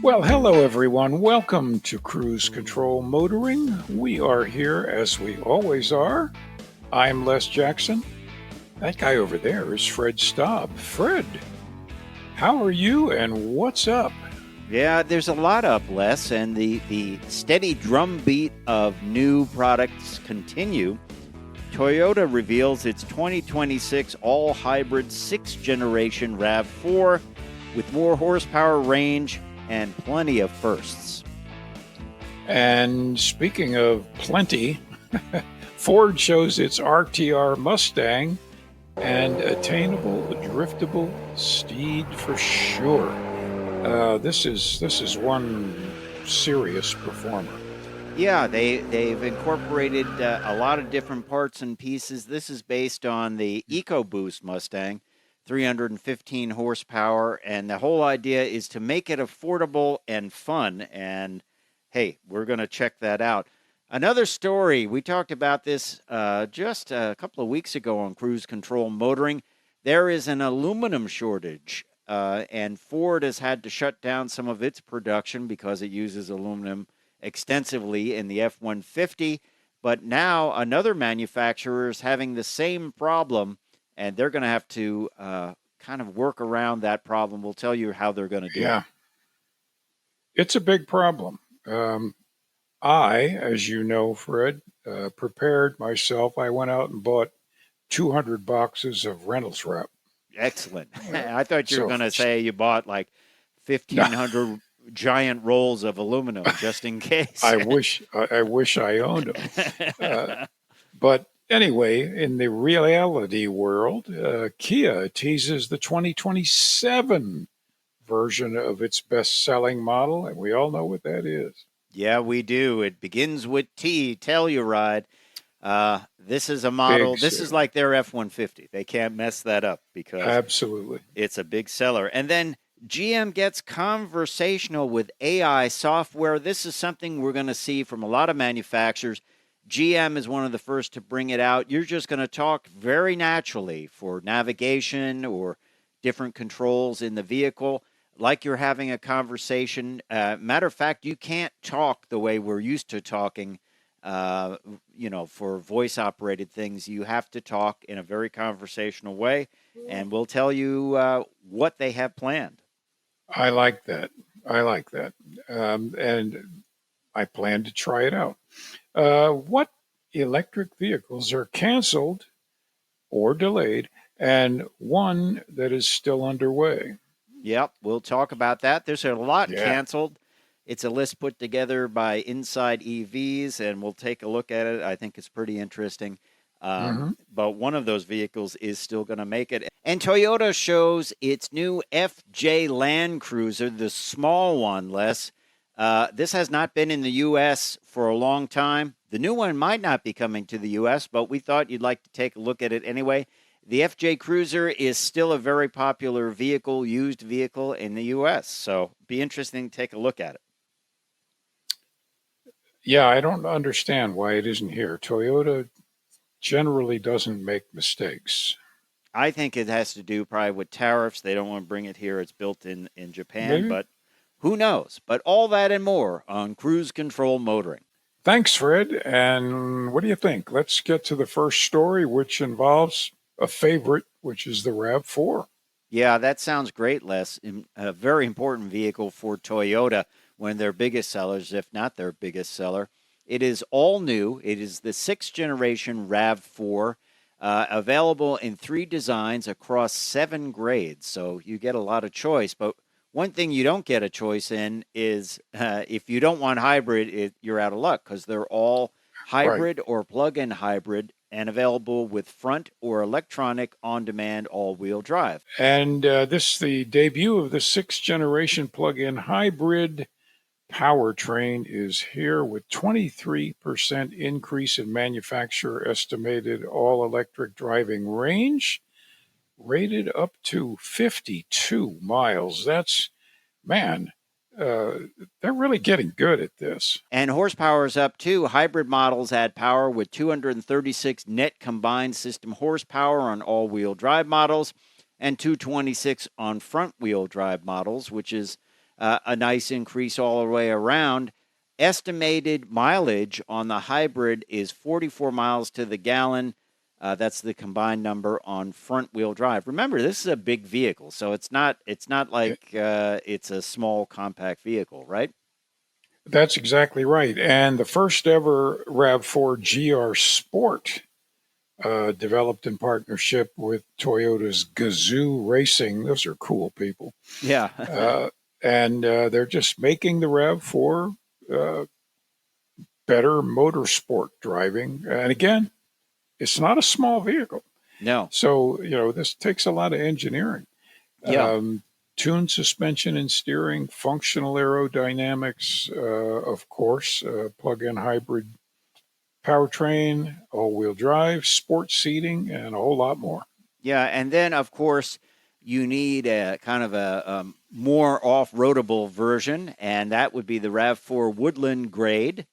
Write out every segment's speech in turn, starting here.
Well, hello everyone. Welcome to Cruise Control Motoring. We are here as we always are. I'm Les Jackson. That guy over there is Fred Staab. Fred, how are you and what's up? Yeah, there's a lot up, Les, and the steady drumbeat of new products continue. Toyota reveals its 2026 all-hybrid 6th generation RAV4 with more horsepower, range, and plenty of firsts. And speaking of plenty, Ford shows its RTR Mustang and attainable, driftable steed for sure. This is one serious performer. Yeah, they've incorporated a lot of different parts and pieces. This is based on the EcoBoost Mustang, 315 horsepower, and the whole idea is to make it affordable and fun. And hey, we're going to check that out. Another story, we talked about this just a couple of weeks ago on Cruise Control Motoring. There is an aluminum shortage, and Ford has had to shut down some of its production because it uses aluminum extensively in the F-150. But now another manufacturer is having the same problem, and they're going to have to kind of work around that problem. We'll tell you how they're going to do it. Yeah, it's a big problem. I, as you know, Fred, prepared myself. I went out and bought 200 boxes of Reynolds wrap. Excellent. I thought you were going to say you bought like 1,500 giant rolls of aluminum just in case. I wish I owned them. But anyway, in the reality world, Kia teases the 2027 version of its best-selling model, and we all know what that is. Yeah, we do. It begins with T, Telluride. This is a model. This is like their F-150. They can't mess that up because absolutely, it's a big seller. And then GM gets conversational with AI software. This is something we're going to see from a lot of manufacturers. GM is one of the first to bring it out. You're just going to talk very naturally for navigation or different controls in the vehicle, like you're having a conversation. Matter of fact, you can't talk the way we're used to talking, for voice-operated things. You have to talk in a very conversational way, and we'll tell you what they have planned. I like that. And I plan to try it out. What electric vehicles are canceled or delayed, and one that is still underway? Yep, we'll talk about that. There's a lot canceled. It's a list put together by Inside EVs, and we'll take a look at it. I think it's pretty interesting. But one of those vehicles is still going to make it. And Toyota shows its new FJ Land Cruiser, the small one, Les. This has not been in the U.S. for a long time. The new one might not be coming to the U.S., but we thought you'd like to take a look at it anyway. The FJ Cruiser is still a very popular vehicle, used vehicle in the U.S., so be interesting to take a look at it. Yeah, I don't understand why it isn't here. Toyota generally doesn't make mistakes. I think it has to do probably with tariffs. They don't want to bring it here. It's built in Japan, Maybe. But who knows? But all that and more on Cruise Control Motoring. Thanks, Fred. And what do you think? Let's get to the first story, which involves a favorite, which is the RAV4. Yeah, that sounds great, Les. A very important vehicle for Toyota, one of their biggest sellers, if not their biggest seller. It is all new. It is the 6th generation RAV4, available in 3 designs across 7 grades. So you get a lot of choice. But one thing you don't get a choice in is if you don't want hybrid, you're out of luck because they're all hybrid or plug-in hybrid and available with front or electronic on-demand all-wheel drive. And this is the debut of the 6th generation plug-in hybrid. Powertrain is here with 23% increase in manufacturer estimated all-electric driving range, rated up to 52 miles. That's, man, they're really getting good at this. And horsepower is up too. Hybrid models add power with 236 net combined system horsepower on all-wheel drive models and 226 on front-wheel drive models, which is a nice increase all the way around. Estimated mileage on the hybrid is 44 miles to the gallon. That's the combined number on front-wheel drive. Remember, this is a big vehicle, so it's not like it's a small compact vehicle, right? That's exactly right. And the first ever RAV4 GR Sport, developed in partnership with Toyota's Gazoo Racing. Those are cool people. Yeah. And they're just making the RAV4 better motorsport driving. And again, it's not a small vehicle. No. So, this takes a lot of engineering. Yeah. Tuned suspension and steering, functional aerodynamics, of course, plug-in hybrid powertrain, all-wheel drive, sports seating, and a whole lot more. Yeah, and then, of course, you need a kind of a more off-roadable version, and that would be the RAV4 Woodland Grade,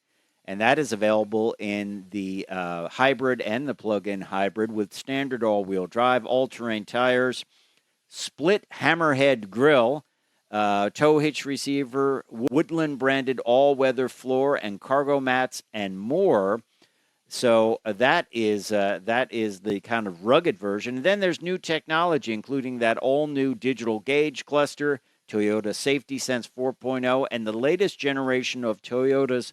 and that is available in the hybrid and the plug-in hybrid with standard all-wheel drive, all-terrain tires, split hammerhead grille, tow hitch receiver, Woodland branded all-weather floor and cargo mats, and more. So that is the kind of rugged version. And then there's new technology, including that all-new digital gauge cluster, Toyota Safety Sense 4.0, and the latest generation of Toyota's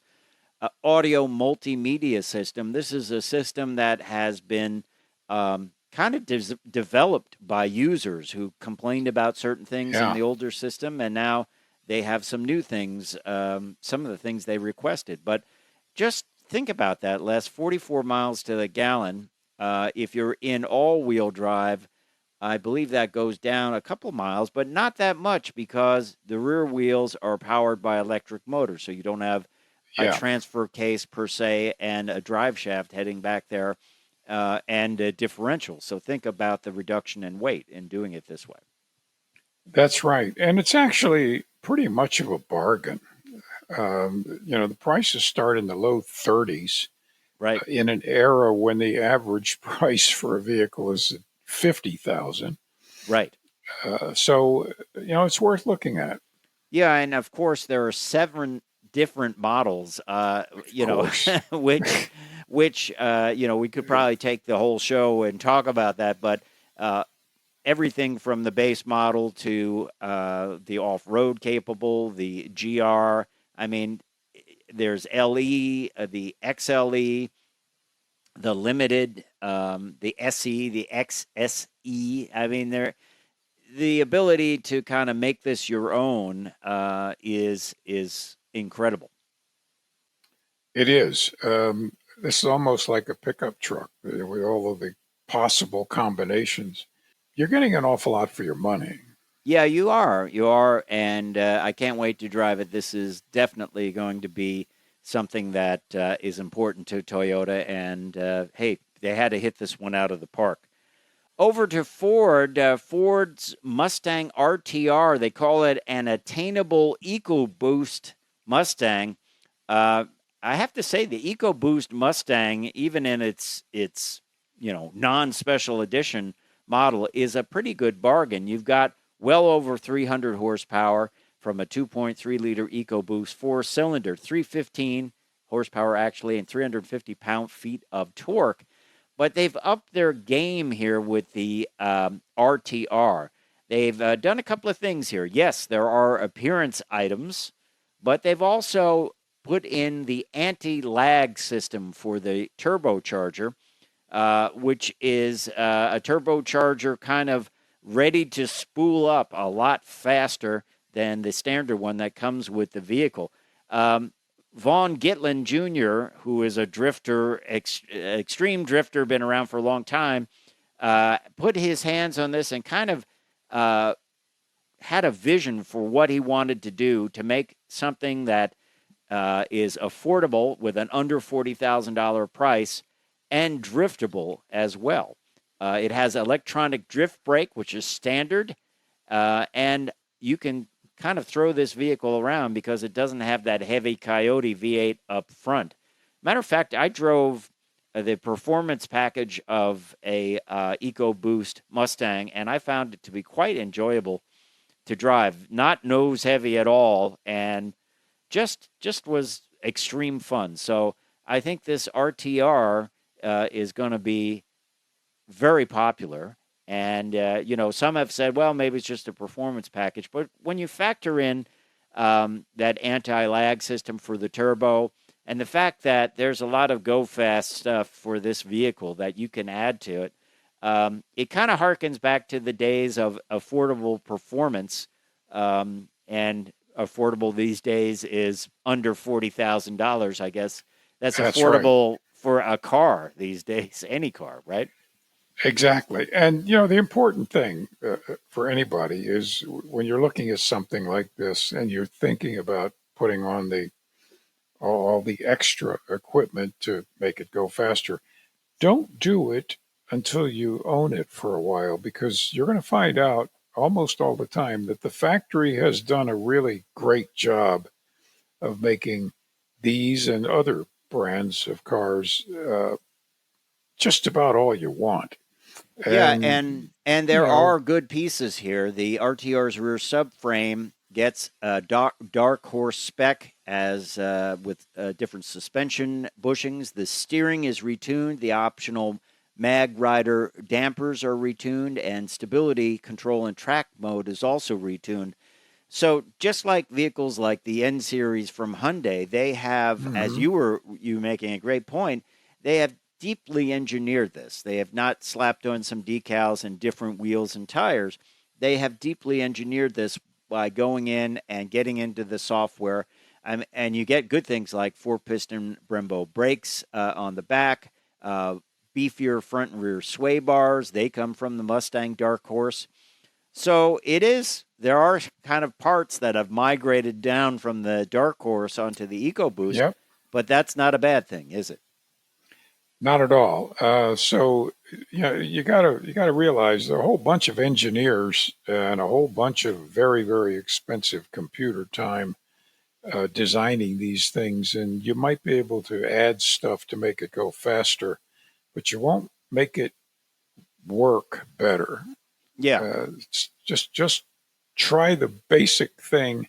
audio multimedia system. This is a system that has been kind of developed by users who complained about certain things in the older system, and now they have some new things, some of the things they requested. But just think about that, Les, 44 miles to the gallon. If you're in all-wheel drive, I believe that goes down a couple miles, but not that much because the rear wheels are powered by electric motors, so you don't have a transfer case per se and a drive shaft heading back there and a differential. So think about the reduction in weight in doing it this way. That's right. And it's actually pretty much of a bargain. The prices start in the low 30s, right? In an era when the average price for a vehicle is $50,000, right? So it's worth looking at. Yeah, and of course there are 7 different models. which we could probably take the whole show and talk about that, but everything from the base model to the off-road capable, the GR. I mean, there's LE, the XLE, the Limited, the SE, the XSE. I mean, the ability to kind of make this your own is incredible. It is. This is almost like a pickup truck with all of the possible combinations. You're getting an awful lot for your money. Yeah, you are, and I can't wait to drive it. This is definitely going to be something that is important to Toyota, and hey, they had to hit this one out of the park. Over to Ford, Ford's Mustang RTR, they call it an attainable EcoBoost Mustang. I have to say the EcoBoost Mustang, even in its non-special edition model, is a pretty good bargain. You've got well over 300 horsepower from a 2.3-liter EcoBoost 4-cylinder, 315 horsepower actually, and 350 pound-feet of torque. But they've upped their game here with the RTR. They've done a couple of things here. Yes, there are appearance items, but they've also put in the anti-lag system for the turbocharger, which is a turbocharger kind of ready to spool up a lot faster than the standard one that comes with the vehicle. Vaughn Gittin Jr., who is a drifter, extreme drifter, been around for a long time, put his hands on this and kind of had a vision for what he wanted to do to make something that is affordable with an under $40,000 price and driftable as well. It has electronic drift brake, which is standard, and you can kind of throw this vehicle around because it doesn't have that heavy Coyote V8 up front. Matter of fact, I drove the performance package of a EcoBoost Mustang, and I found it to be quite enjoyable to drive, not nose heavy at all, and just was extreme fun. So I think this RTR is going to be very popular. And, some have said, well, maybe it's just a performance package. But when you factor in that anti-lag system for the turbo and the fact that there's a lot of go-fast stuff for this vehicle that you can add to it, it kind of harkens back to the days of affordable performance. And affordable these days is under $40,000, I guess. That's affordable for a car these days, any car, right? Exactly. And, the important thing for anybody is when you're looking at something like this and you're thinking about putting on all the extra equipment to make it go faster, don't do it until you own it for a while, because you're going to find out almost all the time that the factory has done a really great job of making these and other brands of cars just about all you want. And there are good pieces here. The RTR's rear subframe gets a dark horse spec as with different suspension bushings. The steering is retuned. The optional Mag Rider dampers are retuned, and stability control and track mode is also retuned. So just like vehicles like the N Series from Hyundai, they have, as you making a great point, they have deeply engineered this. They have not slapped on some decals and different wheels and tires. They have deeply engineered this by going in and getting into the software. And you get good things like 4-piston Brembo brakes on the back, beefier front and rear sway bars. They come from the Mustang Dark Horse. So there are kind of parts that have migrated down from the Dark Horse onto the EcoBoost, but that's not a bad thing, is it? Not at all. So you gotta realize there are a whole bunch of engineers and a whole bunch of very, very expensive computer time designing these things, and you might be able to add stuff to make it go faster, but you won't make it work better. Yeah. Just try the basic thing,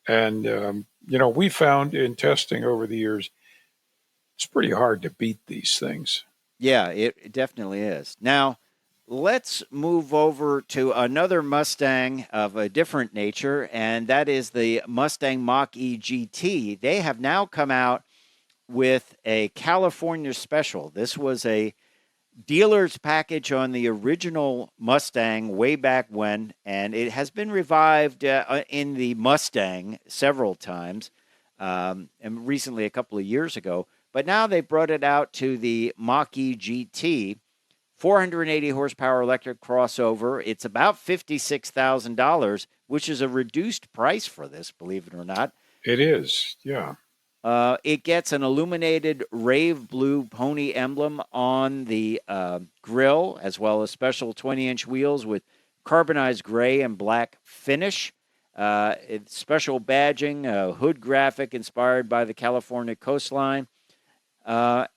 and we found in testing over the years, it's pretty hard to beat these things. Yeah, it definitely is. Now, let's move over to another Mustang of a different nature, and that is the Mustang Mach-E GT. They have now come out with a California special. This was a dealer's package on the original Mustang way back when, and it has been revived in the Mustang several times, and recently a couple of years ago. But now they brought it out to the Mach-E GT, 480 horsepower electric crossover. It's about $56,000, which is a reduced price for this, believe it or not. It is, yeah. It gets an illuminated rave blue pony emblem on the grille, as well as special 20-inch wheels with carbonized gray and black finish. It's special badging, a hood graphic inspired by the California coastline. It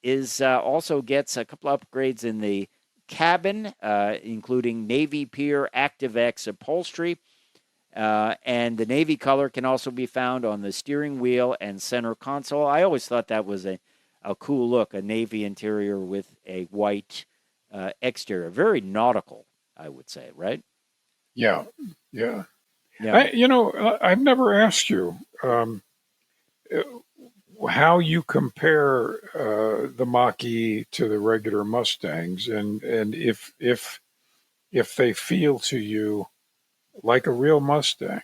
is also gets a couple upgrades in the cabin, including Navy Pier ActiveX upholstery. And the navy color can also be found on the steering wheel and center console. I always thought that was a cool look, a navy interior with a white exterior. Very nautical, I would say, right? Yeah. I've never asked you how you compare the Mach-E to the regular Mustangs, and if they feel to you like a real Mustang.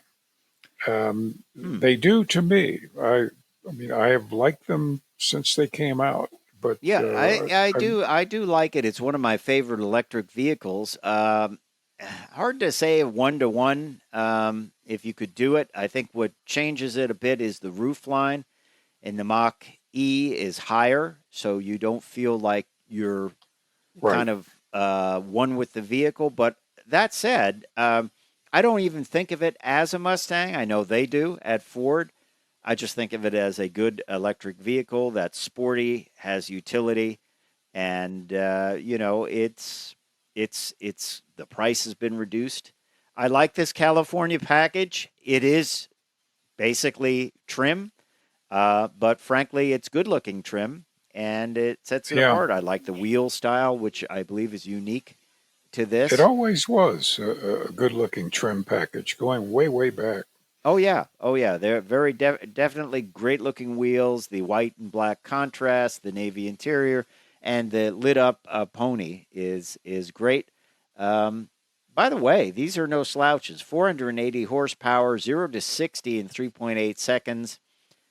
They do to me. I mean, I have liked them since they came out. But I do like it. It's one of my favorite electric vehicles. Hard to say 1-to-1 if you could do it. I think what changes it a bit is the roof line, and the Mach-E is higher, so you don't feel like you're kind of one with the vehicle. But that said, I don't even think of it as a Mustang. I know they do at Ford. I just think of it as a good electric vehicle that's sporty, has utility, and it's it's the price has been reduced. I like this California package. It is basically trim, but frankly, it's good-looking trim, and it sets it Yeah, apart. I like the wheel style, which I believe is unique to it this. always was a good-looking trim package going way, way back. Oh yeah, oh yeah. They're very definitely great looking wheels. The white and black contrast, the navy interior, and the lit up pony is great. Um, by the way, these are no slouches. 480 horsepower, 0 to 60 in 3.8 seconds,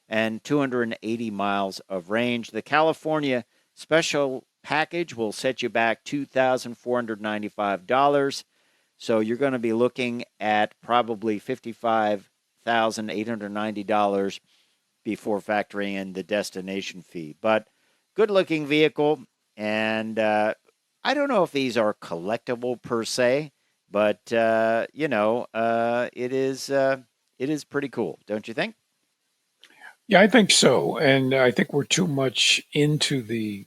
and 280 miles of range. The California special package will set you back $2,495. So you're going to be looking at probably $55,890 before factoring in the destination fee. But good looking vehicle. And I don't know if these are collectible per se, but it is pretty cool, don't you think? Yeah, I think so, and I think we're too much into the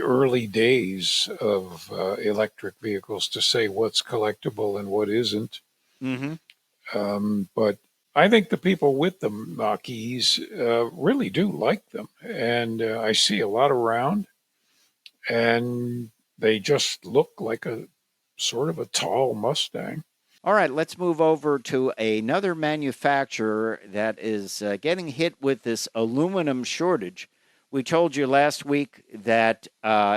early days of electric vehicles to say what's collectible and what isn't. Mm-hmm. But I think the people with the Mach-E's really do like them, and I see a lot around, and they just look like a sort of a tall Mustang. All right, let's move over to another manufacturer that is getting hit with this aluminum shortage. We told you last week that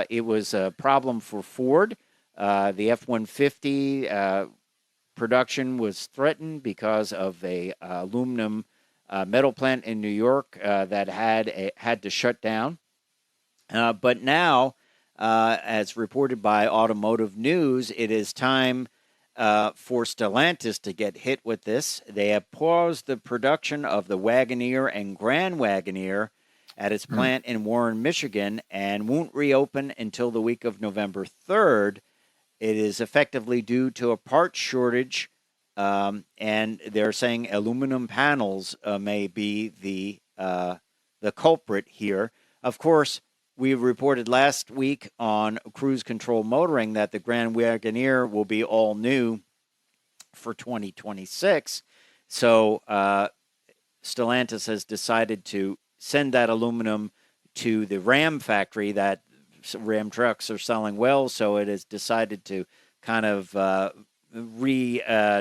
it was a problem for Ford. The F-150 production was threatened because of a aluminum metal plant in New York that had to shut down. But now, as reported by Automotive News, it is time for Stellantis to get hit with this. They have paused the production of the Wagoneer and Grand Wagoneer at its plant in Warren, Michigan, and won't reopen until the week of November 3rd. It is effectively due to a part shortage, and they're saying aluminum panels may be the culprit here. Of course, we reported last week on Cruise Control Motoring that the Grand Wagoneer will be all new for 2026. So Stellantis has decided to send that aluminum to the Ram factory. That Ram trucks are selling well, so it has decided to kind of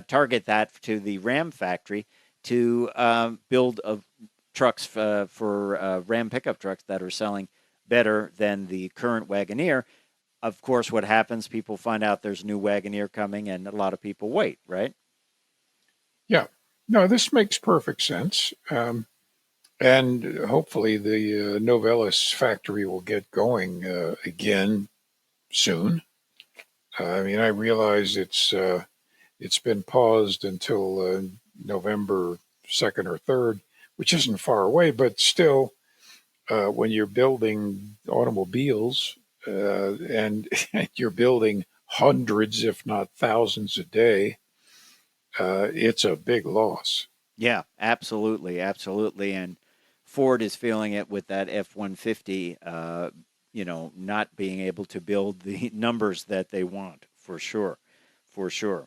target that to the Ram factory to build trucks for Ram pickup trucks that are selling better than the current Wagoneer. Of course, what happens, people find out there's a new Wagoneer coming, and a lot of people wait, right? Yeah, no, this makes perfect sense. And hopefully the Novellis factory will get going again soon. I mean, I realize it's been paused until November 2nd or 3rd, which isn't far away, but still, when you're building automobiles and you're building hundreds, if not thousands a day, it's a big loss. Yeah, absolutely, absolutely. And Ford is feeling it with that F-150, not being able to build the numbers that they want, for sure, for sure.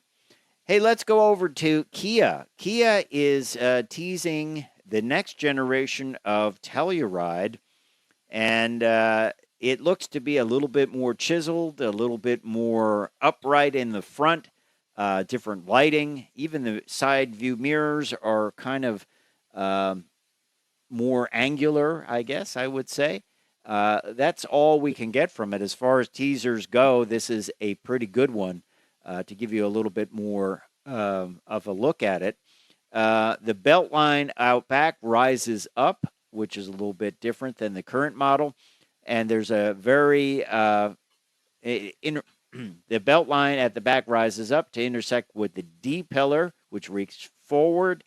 Hey, let's go over to Kia. Kia is teasing the next generation of Telluride, and it looks to be a little bit more chiseled, a little bit more upright in the front, different lighting. Even the side view mirrors are kind of more angular, I guess I would say. That's all we can get from it. As far as teasers go, this is a pretty good one to give you a little bit more of a look at it. The belt line out back rises up, which is a little bit different than the current model. And there's a very the belt line at the back rises up to intersect with the D pillar, which reaches forward.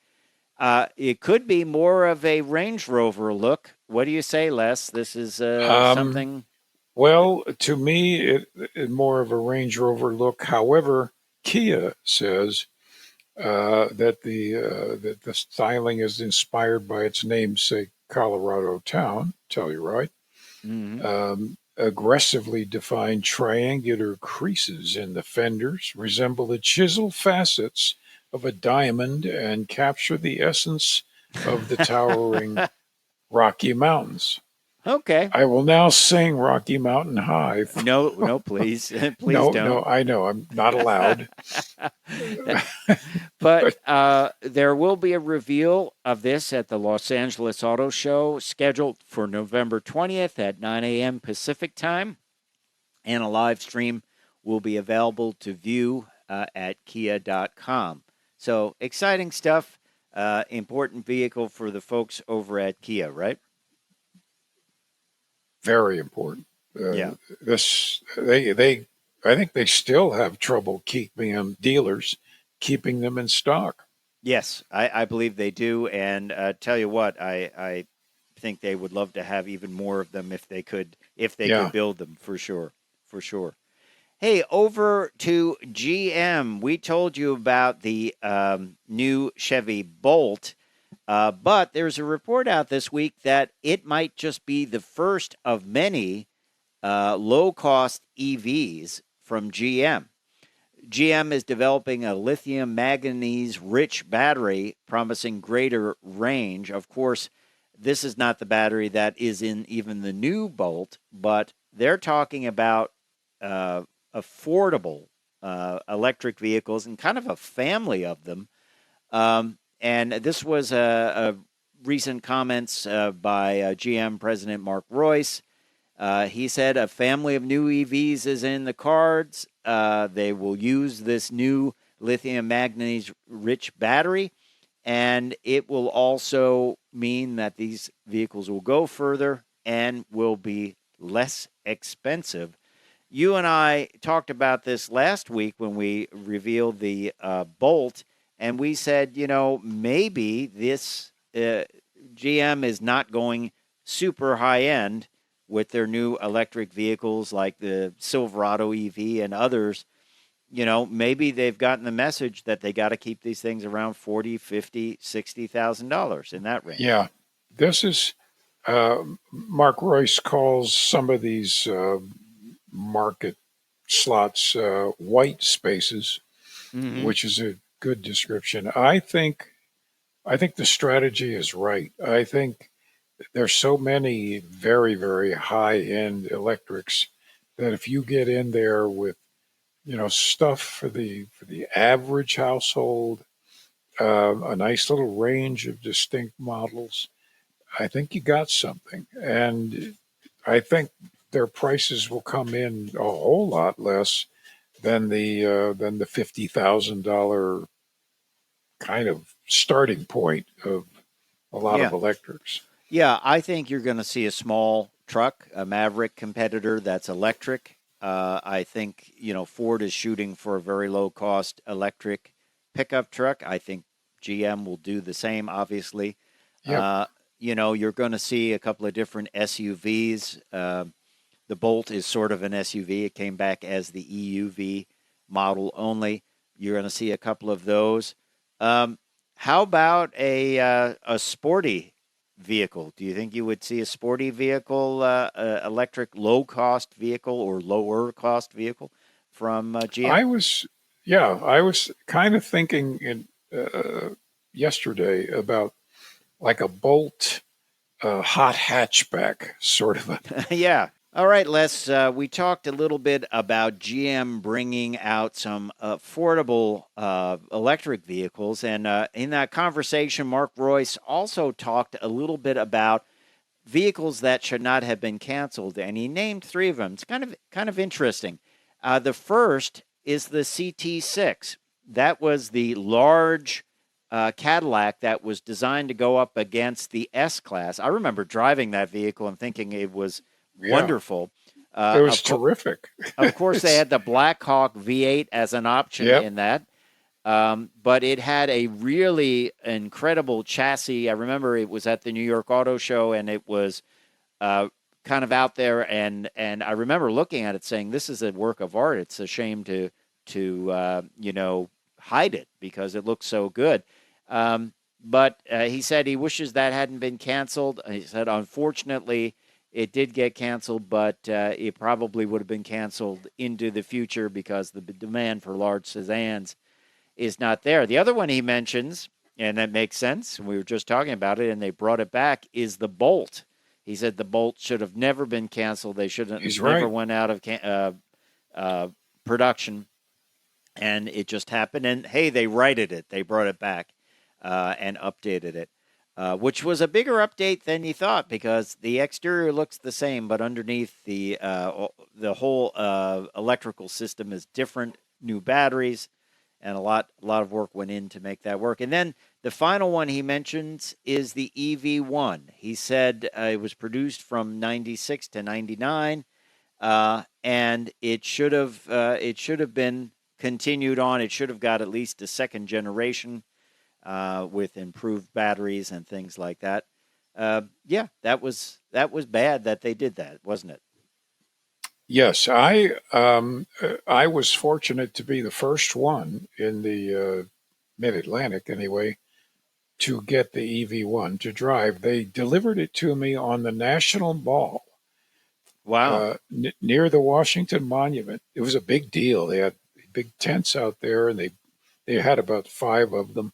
It could be more of a Range Rover look. What do you say, Les? This is something. Well, to me, it more of a Range Rover look. However, Kia says that the styling is inspired by its namesake Colorado town, Telluride. Mm-hmm. Aggressively defined triangular creases in the fenders resemble the chiseled facets of a diamond and capture the essence of the towering Rocky Mountains. Okay. I will now sing Rocky Mountain High. No, please. Please No, don't. no, I know I'm not allowed. But But there will be a reveal of this at the Los Angeles Auto Show scheduled for November 20th at 9 a.m. Pacific time. And a live stream will be available to view at kia.com. So exciting stuff. Important vehicle for the folks over at Kia, right? very important. Yeah. They I think they still have trouble keeping them dealers keeping them in stock. Yes, I believe they do. And tell you what, I think they would love to have even more of them if they could Yeah, build them for sure. For sure. Hey, over to GM. We told you about the new Chevy Bolt, but there's a report out this week that it might just be the first of many low-cost EVs from GM. GM is developing a lithium manganese-rich battery promising greater range. Of course, this is not the battery that is in even the new Bolt, but they're talking about affordable electric vehicles and kind of a family of them. And this was a recent comments by GM President Mark Royce. He said a family of new EVs is in the cards. They will use this new lithium manganese-rich battery, and it will also mean that these vehicles will go further and will be less expensive. You and I talked about this last week when we revealed the Bolt, and we said, maybe this GM is not going super high end with their new electric vehicles like the Silverado EV and others. Maybe they've gotten the message that they got to keep these things around $40,000, $50,000, $60,000 in that range. yeah. This is Mark Royce calls some of these market slots white spaces, Mm-hmm. which is a good description. I think the strategy is right. I think there's so many very, very high end electrics that if you get in there with stuff for the average household, a nice little range of distinct models, I think you got something. And I think their prices will come in a whole lot less than the $50,000 kind of starting point of a lot of Yeah. electrics. Yeah, I think you're going to see a small truck, a Maverick competitor that's electric. I think, Ford is shooting for a very low cost electric pickup truck. I think GM will do the same, obviously. Yep. You're going to see a couple of different SUVs. The Bolt is sort of an SUV. It came back as the EUV model only. You're going to see a couple of those. How about a sporty vehicle? Do you think you would see a sporty vehicle, electric low-cost vehicle or lower-cost vehicle from GM? I was kind of thinking yesterday about like a Bolt hot hatchback sort of a. Yeah. All right, Les, we talked a little bit about GM bringing out some affordable electric vehicles. And in that conversation, Mark Royce also talked a little bit about vehicles that should not have been canceled. And he named three of them. It's kind of interesting. The first is the CT6. That was the large Cadillac that was designed to go up against the S-Class. I remember driving that vehicle and thinking it was wonderful. It was terrific. Of course, they had the Blackhawk V8 as an option in that. But it had a really incredible chassis. I remember it was at the New York Auto Show, and it was kind of out there. And I remember looking at it saying, this is a work of art. It's a shame to hide it because it looks so good. But he said he wishes that hadn't been canceled. He said, unfortunately, It did get canceled, but it probably would have been canceled into the future because the demand for large sedans is not there. The other one he mentions, and that makes sense, we were just talking about it, and they brought it back, is the Bolt. He said the Bolt should have never been canceled. They should have never went out of production, and it just happened. And, hey, they righted it. They brought it back and updated it. Which was a bigger update than you thought because the exterior looks the same, but underneath the whole electrical system is different, new batteries, and a lot of work went in to make that work. And then the final one he mentions is the EV1. He said it was produced from 96 to 99, and it should have been continued on. It should have got at least a second generation. With improved batteries and things like that. Yeah, that was bad that they did that, wasn't it? Yes, I was fortunate to be the first one in the Mid-Atlantic, anyway, to get the EV1 to drive. They delivered it to me on the National Mall. Wow. Near the Washington Monument. It was a big deal. They had big tents out there, and they had about 5 of them.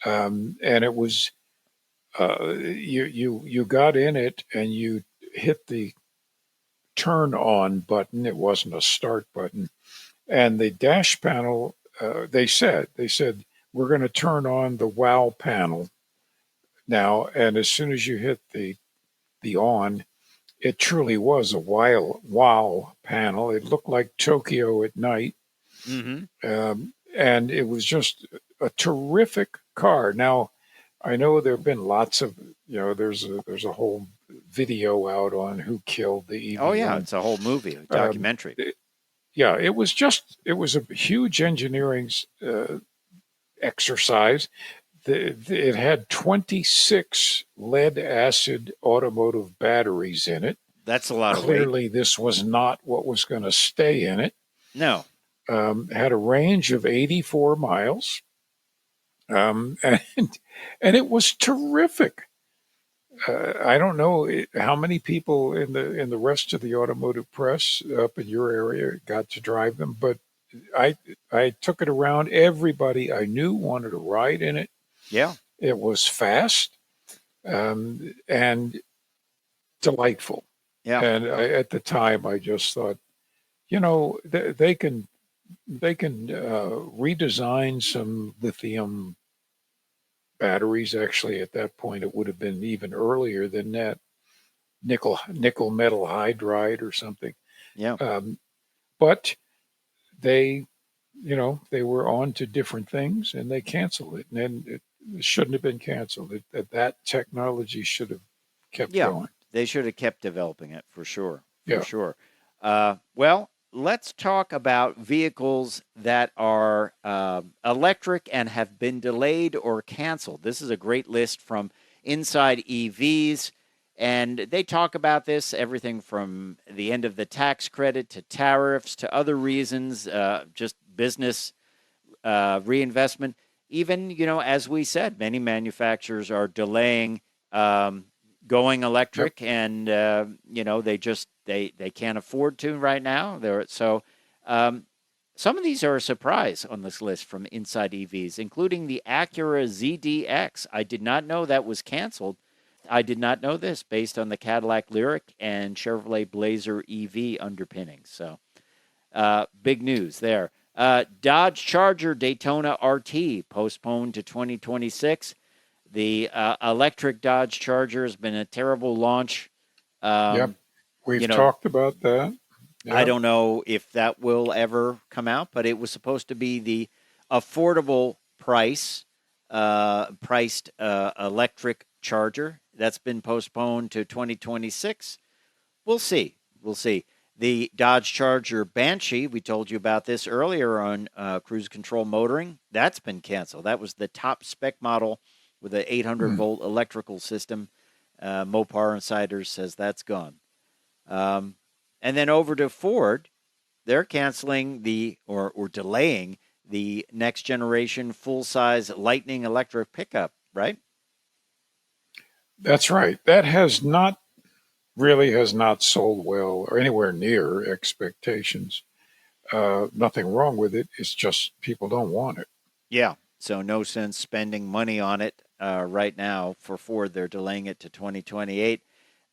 And it was you got in it and you hit the turn on button. It wasn't a start button, and the dash panel. They said we're going to turn on the wow panel now, and as soon as you hit the on, it truly was a wow panel. It looked like Tokyo at night, and it was just a terrific car. Now, I know there have been lots of, there's a whole video out on who killed the EV1. Oh yeah, it's a whole movie, a documentary. It was a huge engineering exercise. It had 26 lead acid automotive batteries in it. That's a lot of weight. Clearly, this was not what was going to stay in it. No. Had a range of 84 miles. And it was terrific. I don't know how many people in the rest of the automotive press up in your area got to drive them, but I took it around. Everybody I knew wanted to ride in it. Yeah, it was fast and delightful. Yeah, and at the time I just thought, they can redesign some lithium batteries. Actually, at that point, it would have been even earlier than that, nickel metal hydride or something. Yeah. But they were on to different things, and they canceled it. And it shouldn't have been canceled. That technology should have kept going. They should have kept developing it for sure. Yeah. For sure. Well, let's talk about vehicles that are electric and have been delayed or canceled. This is a great list from Inside EVs, and they talk about this, everything from the end of the tax credit to tariffs to other reasons, just business reinvestment. Even, as we said, many manufacturers are delaying going electric, and they can't afford to right now. Some of these are a surprise on this list from Inside EVs, including the Acura ZDX. I did not know that was canceled. I did not know this based on the Cadillac Lyriq and Chevrolet Blazer EV underpinnings. So big news there. Dodge Charger Daytona RT postponed to 2026. The electric Dodge Charger has been a terrible launch. We've talked about that. Yep. I don't know if that will ever come out, but it was supposed to be the affordable priced electric Charger. That's been postponed to 2026. We'll see. The Dodge Charger Banshee, we told you about this earlier on Cruise Control Motoring. That's been canceled. That was the top spec model with an 800-volt electrical system. Mopar Insiders says that's gone. And then over to Ford, they're canceling or delaying the next generation full-size Lightning electric pickup, right? That's right. That has not really has not sold well or anywhere near expectations. Nothing wrong with it. It's just people don't want it. Yeah. So no sense spending money on it right now for Ford. They're delaying it to 2028.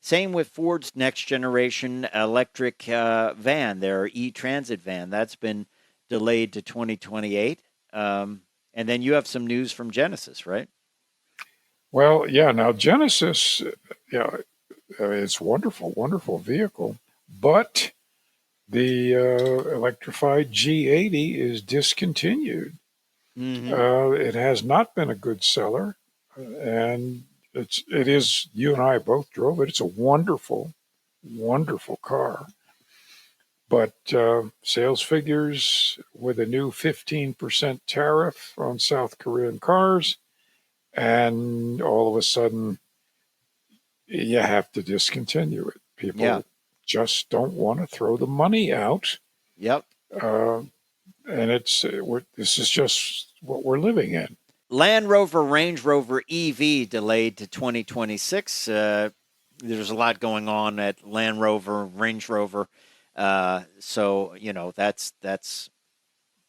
Same with Ford's next generation electric van, their e-transit van. That's been delayed to 2028. And then you have some news from Genesis, right? Well, yeah. Now Genesis, yeah, it's wonderful, wonderful vehicle, but the electrified G80 is discontinued. Mm-hmm. It has not been a good seller, and it is. You and I both drove it. It's a wonderful, wonderful car. But sales figures with a new 15% tariff on South Korean cars, and all of a sudden you have to discontinue it. Yeah. People just don't want to throw the money out. Yep. Uh, and this is just what we're living in. Land Rover Range Rover EV delayed to 2026. There's a lot going on at Land Rover, Range Rover. So, that's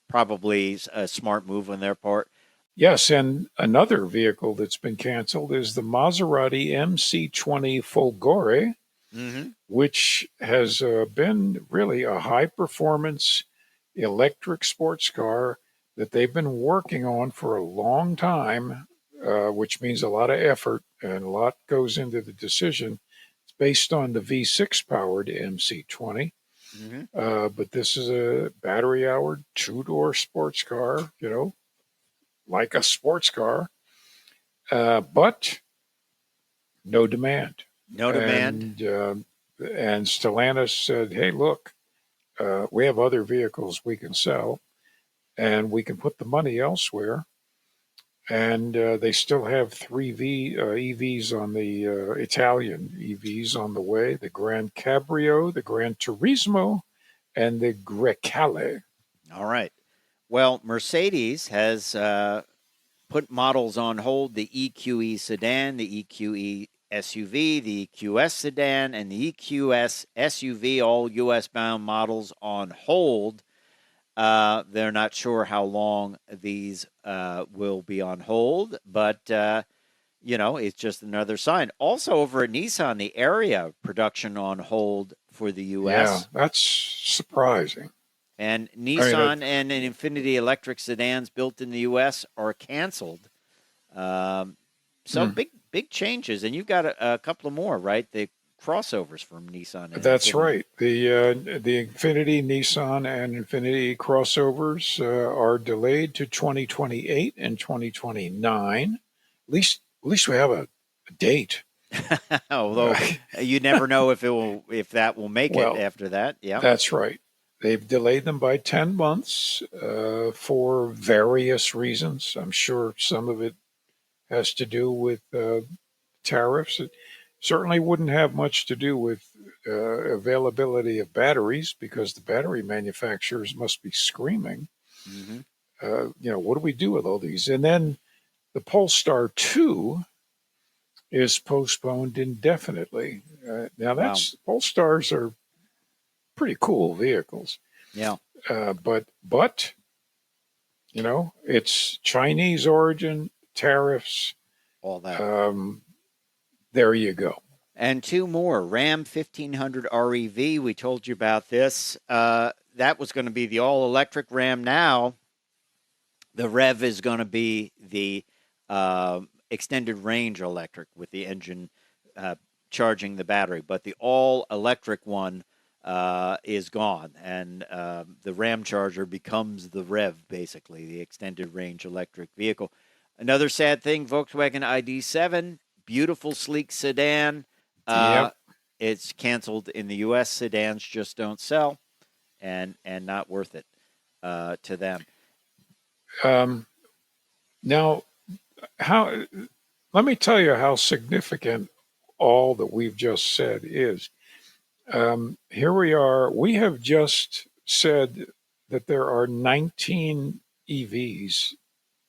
probably a smart move on their part. Yes, and another vehicle that's been canceled is the Maserati MC20 Folgore, Mm-hmm. which has been really a high performance electric sports car that they've been working on for a long time, which means a lot of effort and a lot goes into the decision. It's based on the V6 powered MC20. Mm-hmm. But this is a battery powered two-door sports car, like a sports car, but no demand. No demand. And Stellantis said, "Hey, look, we have other vehicles we can sell, and we can put the money elsewhere." And they still have EVs on the Italian EVs on the way: the Grand Cabrio, the Gran Turismo, and the Grecale. All right. Well, Mercedes has put models on hold: the EQE sedan, the EQE SUV, the EQS sedan, and the EQS SUV, all U.S. bound models on hold. They're not sure how long these will be on hold, but it's just another sign. Also, over at Nissan, the Area production on hold for the Yeah, U.S. that's surprising. And I mean, Nissan and Infiniti electric sedans built in the U.S. are canceled. So big changes, and you've got a couple of more, right? The crossovers from Nissan. And that's Infiniti. right. The Infiniti, Nissan, and Infiniti crossovers are delayed to 2028 and 2029. At least we have a date. Although you never know if that will make it Well, after that. Yeah. that's right. They've delayed them by 10 months for various reasons. I'm sure some of it has to do with tariffs. It certainly wouldn't have much to do with availability of batteries because the battery manufacturers must be screaming. Mm-hmm. What do we do with all these? And then the Polestar 2 is postponed indefinitely. Now, Wow. Polestars are pretty cool vehicles. Yeah. But it's Chinese origin, tariffs. All that. There you go. And two more. Ram 1500 REV. We told you about this. That was going to be the all-electric Ram. Now, the REV is going to be the extended range electric with the engine charging the battery. But the all-electric one is gone, and the Ram Charger becomes the REV, basically, the extended range electric vehicle. Another sad thing, Volkswagen ID7, beautiful, sleek sedan. Yep. It's canceled in the U.S. Sedans just don't sell, and not worth it to them. Now, let me tell you how significant all that we've just said is. Here we are. We have just said that there are 19 EVs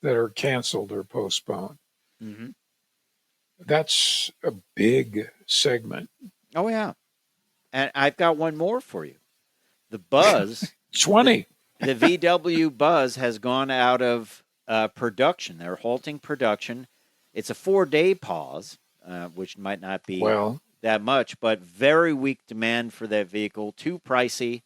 that are canceled or postponed. Mm-hmm. That's a big segment. Oh yeah, and I've got one more for you. The Buzz, 20. the VW Buzz has gone out of production. They're halting production. It's a 4-day pause, which might not be Well, that much, but very weak demand for that vehicle. Too pricey.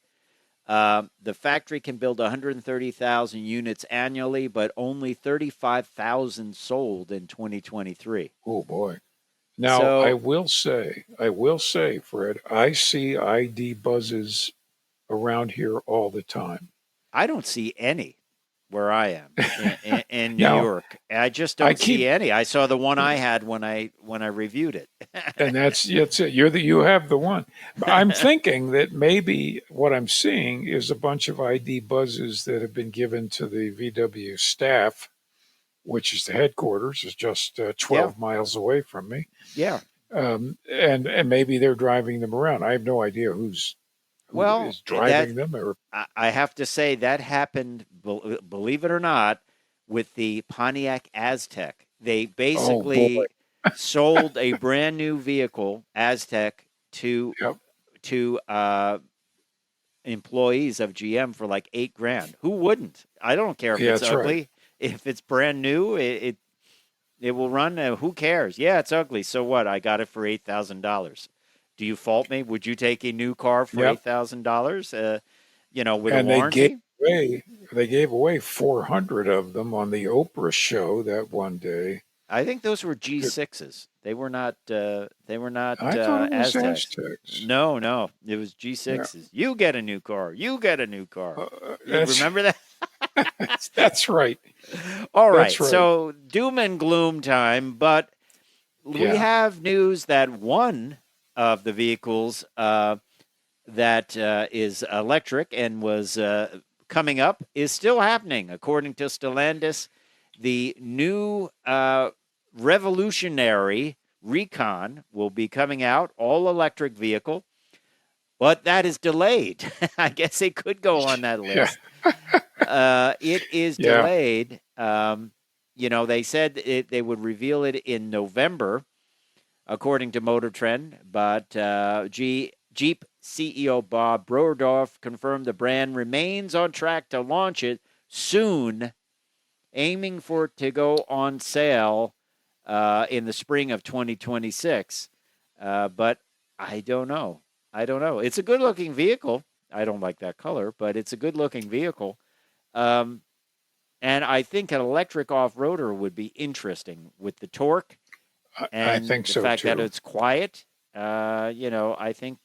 The factory can build 130,000 units annually, but only 35,000 sold in 2023. oh boy. Now, So I will say, Fred, I see ID buzzes around here all the time. I don't see any where I am in New Now, York. I just I don't see keep, any. I saw the one I had when I reviewed it. and that's it. You have the one. I'm thinking that maybe what I'm seeing is a bunch of ID buzzes that have been given to the VW staff, which is the headquarters, is just Yeah, 12 miles away from me. yeah. And maybe they're driving them around. I have no idea who Well, is that driving them or I have to say that happened, believe it or not, with the Pontiac Aztec. They oh boy. basically sold a brand new vehicle, Aztec, to Yep. to employees of GM for like $8,000. Who wouldn't? I don't care if Yeah, it's that's right. ugly. If it's brand new, it will run. Who cares? Yeah, it's ugly. So what? I got it for $8,000. Do you fault me? Would you take a new car for Yep. $8,000? With a And warranty? they gave away 400 of them on the Oprah show that one day. I think those were It- G6s. They were not. They were not I thought it was Aztecs. Aztecs. No, no, it was Yeah. G6s. You get a new car. You get a new car. You That's remember that? that's right. All right. That's right. So doom and gloom time, but we Yeah. have news that one of the vehicles that is electric and was coming up is still happening, according to Stellantis. The new revolutionary Recon will be coming out, all electric vehicle, but that is delayed. I guess it could go on that Yeah. list. It is Yeah. delayed. They said they would reveal it in November, according to Motor Trend, but Jeep CEO Bob Brodorf confirmed the brand remains on track to launch it soon, aiming for it to go on sale in the spring of 2026. But I don't know. It's a good-looking vehicle. I don't like that color, but it's a good-looking vehicle. And I think an electric off-roader would be interesting with the torque I and think the so fact that too. it's quiet. I think,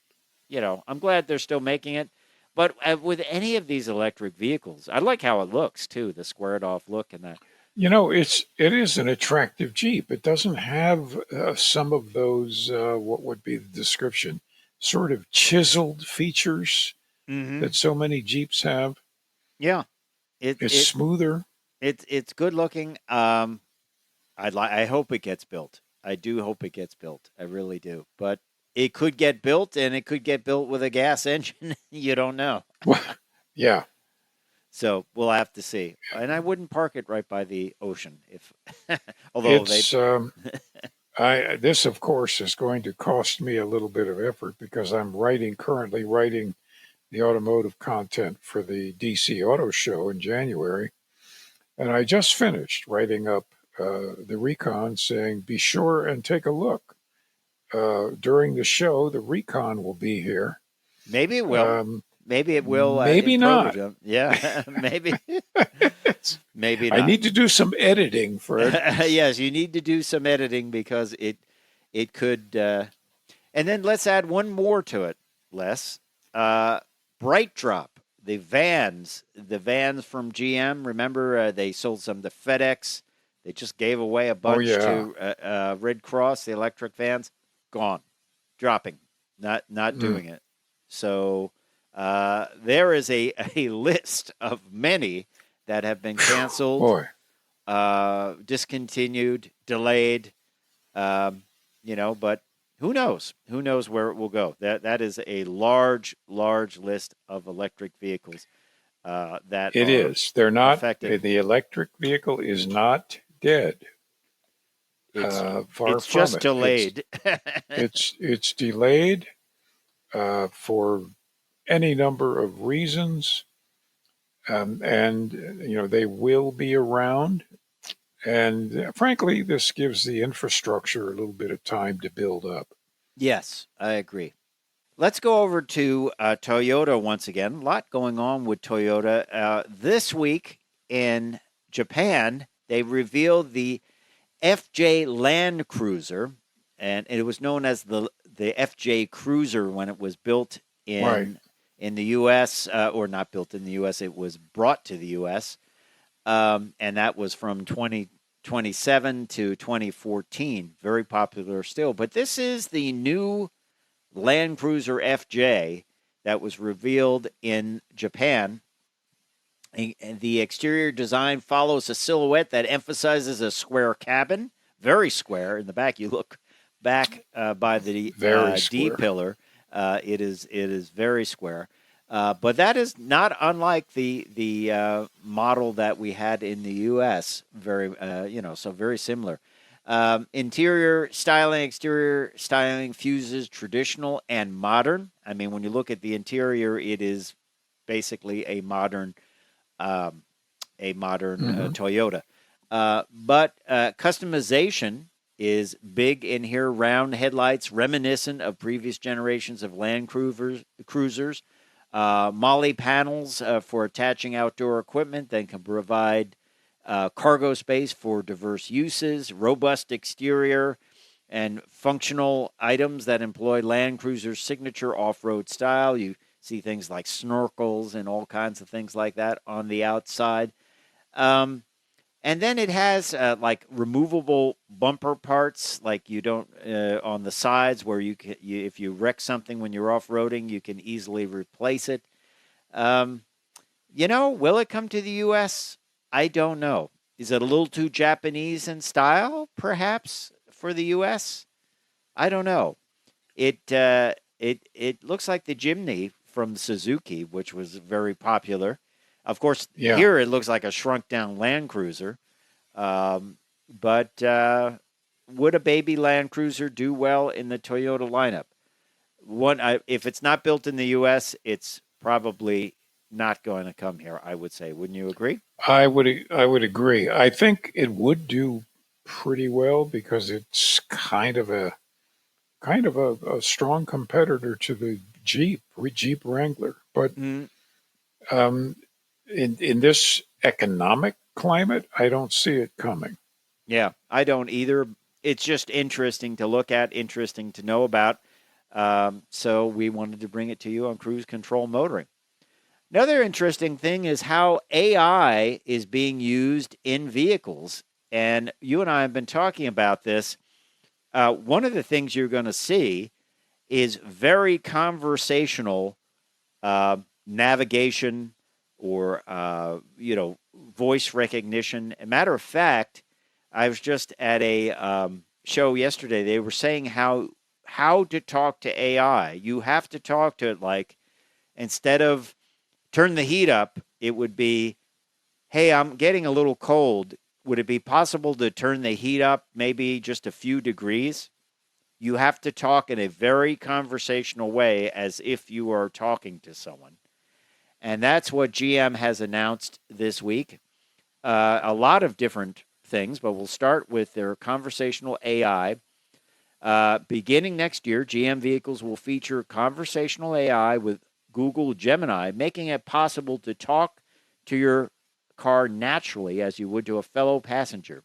I'm glad they're still making it. But with any of these electric vehicles, I like how it looks too, the squared off look and that. It is an attractive Jeep. It doesn't have some of those what would be the description, sort of chiseled features Mm-hmm. that so many Jeeps have. Yeah, it It's it smoother. it's good looking. I hope it gets built. I do hope it gets built. I really do. But it could get built, and it could get built with a gas engine. You don't know. Yeah. So we'll have to see. And I wouldn't park it right by the ocean if, although they. It's this of course is going to cost me a little bit of effort because I'm currently writing the automotive content for the DC Auto Show in January. And I just finished writing up the Recon saying, be sure and take a look. During the show, the Recon will be here. Maybe it will. Maybe it will Maybe in not. prototype. Yeah, maybe. Maybe I not. need to do some editing, Fred. Yes, you need to do some editing because it could. And then let's add one more to it, Les. Bright Drop, the vans from GM. Remember, they sold some to FedEx. They just gave away a bunch to Red Cross, the electric vans. Gone, dropping, not doing it. So there is a list of many that have been canceled, discontinued, delayed. But who knows? Who knows where it will go? That is a large list of electric vehicles that It are is. They're not. affected. The electric vehicle is not dead. It's Far it's from just it. delayed. It's delayed. for any number of reasons. And, they will be around. And frankly, this gives the infrastructure a little bit of time to build up. Yes, I agree. Let's go over to Toyota once again. A lot going on with Toyota. This week in Japan, they revealed the FJ Land Cruiser, and it was known as the FJ Cruiser when it was built in the U.S., or not built in the U.S., it was brought to the U.S., and that was from 2027 to 2014. Very popular still. But this is the new Land Cruiser FJ that was revealed in Japan. And the exterior design follows a silhouette that emphasizes a square cabin, very square. In the back, you look back by the D pillar. It is very square. But that is not unlike the model that we had in the U.S. So very similar. Interior styling, exterior styling fuses traditional and modern. I mean, when you look at the interior, it is basically a modern Toyota. But customization is big in here. Round headlights, reminiscent of previous generations of Land Cruisers. Molly panels for attaching outdoor equipment that can provide cargo space for diverse uses, robust exterior, and functional items that employ Land Cruiser's signature off-road style. You see things like snorkels and all kinds of things like that on the outside. And then it has like removable bumper parts, like you don't on the sides where if you wreck something when you're off-roading, you can easily replace it. Will it come to the U.S.? I don't know. Is it a little too Japanese in style, perhaps, for the U.S.? I don't know. It looks like the Jimny from Suzuki, which was very popular. Of course, Here it looks like a shrunk-down Land Cruiser. But would a baby Land Cruiser do well in the Toyota lineup? If it's not built in the U.S., it's probably not going to come here, I would say. Wouldn't you agree? I would agree. I think it would do pretty well because it's kind of a strong competitor to the Jeep Wrangler. But in this economic climate, I don't see it coming. Yeah, I don't either. It's just interesting to look at, interesting to know about. So we wanted to bring it to you on Cruise Control Motoring. Another interesting thing is how AI is being used in vehicles. And you and I have been talking about this. One of the things you're going to see is very conversational navigation or, voice recognition. As a matter of fact, I was just at a show yesterday. They were saying how to talk to AI. You have to talk to it like, instead of turn the heat up, it would be, hey, I'm getting a little cold. Would it be possible to turn the heat up maybe just a few degrees? You have to talk in a very conversational way as if you are talking to someone. And that's what GM has announced this week. A lot of different things, but we'll start with their conversational AI. Beginning next year, GM vehicles will feature conversational AI with Google Gemini, making it possible to talk to your car naturally as you would to a fellow passenger.